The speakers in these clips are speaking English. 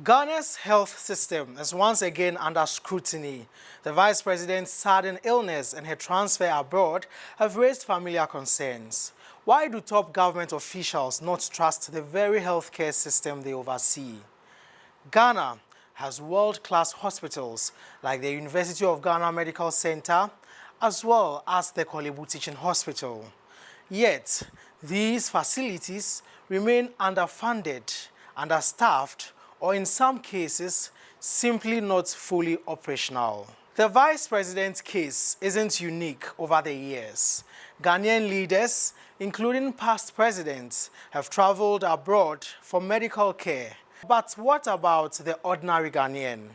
Ghana's health system is once again under scrutiny. The vice president's sudden illness and her transfer abroad have raised familiar concerns. Why do top government officials not trust the very healthcare system they oversee? Ghana has world-class hospitals like the University of Ghana Medical Center as well as the Philip Abutiate Hospital. Yet, these facilities remain underfunded, understaffed, or in some cases, simply not fully operational. The vice president's case isn't unique over the years. Ghanaian leaders, including past presidents, have traveled abroad for medical care. But what about the ordinary Ghanaian?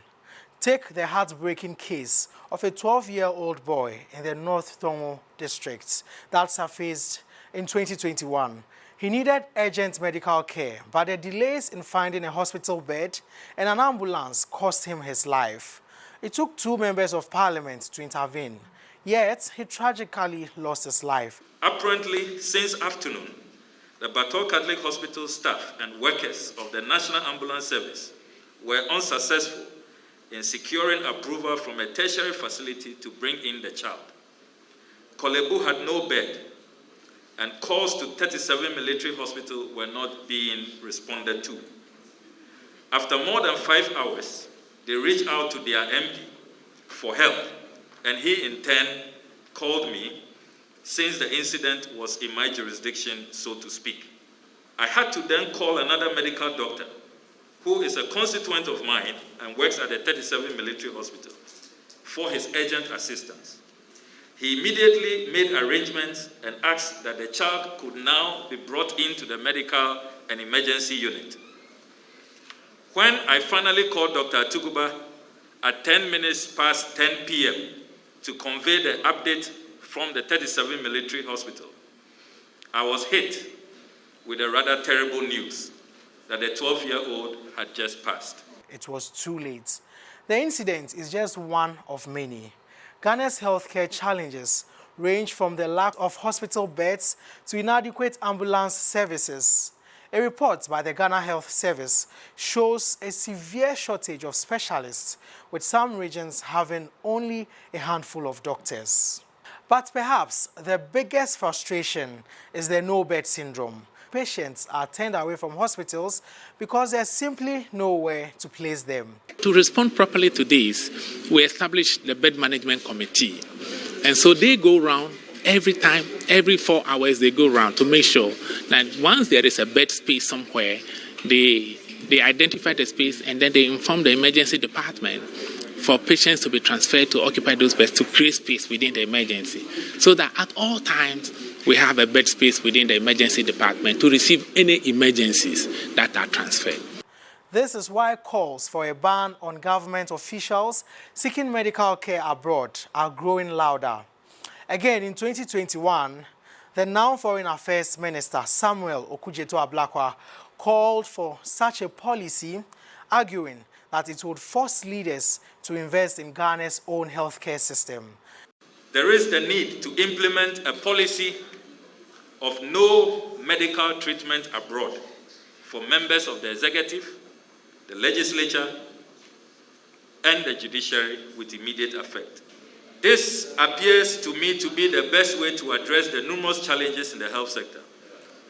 Take the heartbreaking case of a 12-year-old boy in the North Tongo district that surfaced in 2021. He needed urgent medical care, but the delays in finding a hospital bed and an ambulance cost him his life. It took 2 members of parliament to intervene, yet he tragically lost his life. Apparently, since afternoon, the Bator Catholic Hospital staff and workers of the National Ambulance Service were unsuccessful in securing approval from a tertiary facility to bring in the child. Kolebu had no bed, and calls to 37 military hospitals were not being responded to. After more than 5 hours, they reached out to their MP for help, and he in turn called me since the incident was in my jurisdiction, so to speak. I had to then call another medical doctor who is a constituent of mine and works at the 37 military hospital for his urgent assistance. He immediately made arrangements and asked that the child could now be brought into the medical and emergency unit. When I finally called Dr. Atuguba at 10 minutes past 10 p.m. to convey the update from the 37 military hospital, I was hit with the rather terrible news that the 12-year-old had just passed. It was too late. The incident is just one of many. Ghana's healthcare challenges range from the lack of hospital beds to inadequate ambulance services. A report by the Ghana Health Service shows a severe shortage of specialists, with some regions having only a handful of doctors. But perhaps the biggest frustration is the no-bed syndrome. Patients are turned away from hospitals because there's simply nowhere to place them. To respond properly to this, we established the bed management committee. And so they go around every time, every 4 hours they go around to make sure that once there is a bed space somewhere, they identify the space and then they inform the emergency department for patients to be transferred to occupy those beds to create space within the emergency. So that at all times, we have a bed space within the emergency department to receive any emergencies that are transferred. This is why calls for a ban on government officials seeking medical care abroad are growing louder. Again, in 2021, the now Foreign Affairs Minister Samuel Okudzeto-Ablakwa called for such a policy, arguing that it would force leaders to invest in Ghana's own healthcare system. There is the need to implement a policy of no medical treatment abroad for members of the executive, the legislature, and the judiciary with immediate effect. This appears to me to be the best way to address the numerous challenges in the health sector.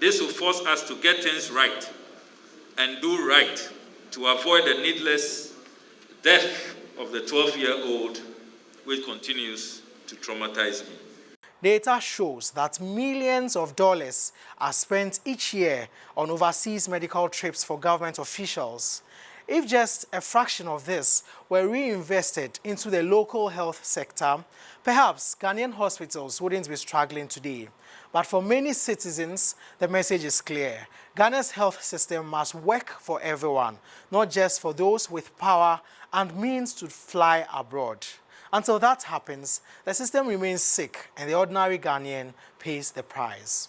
This will force us to get things right and do right to avoid the needless death of the 12-year-old, which continues to traumatize me. Data shows that millions of dollars are spent each year on overseas medical trips for government officials. If just a fraction of this were reinvested into the local health sector, perhaps Ghanaian hospitals wouldn't be struggling today. But for many citizens, the message is clear. Ghana's health system must work for everyone, not just for those with power and means to fly abroad. Until that happens, the system remains sick and the ordinary Ghanaian pays the price.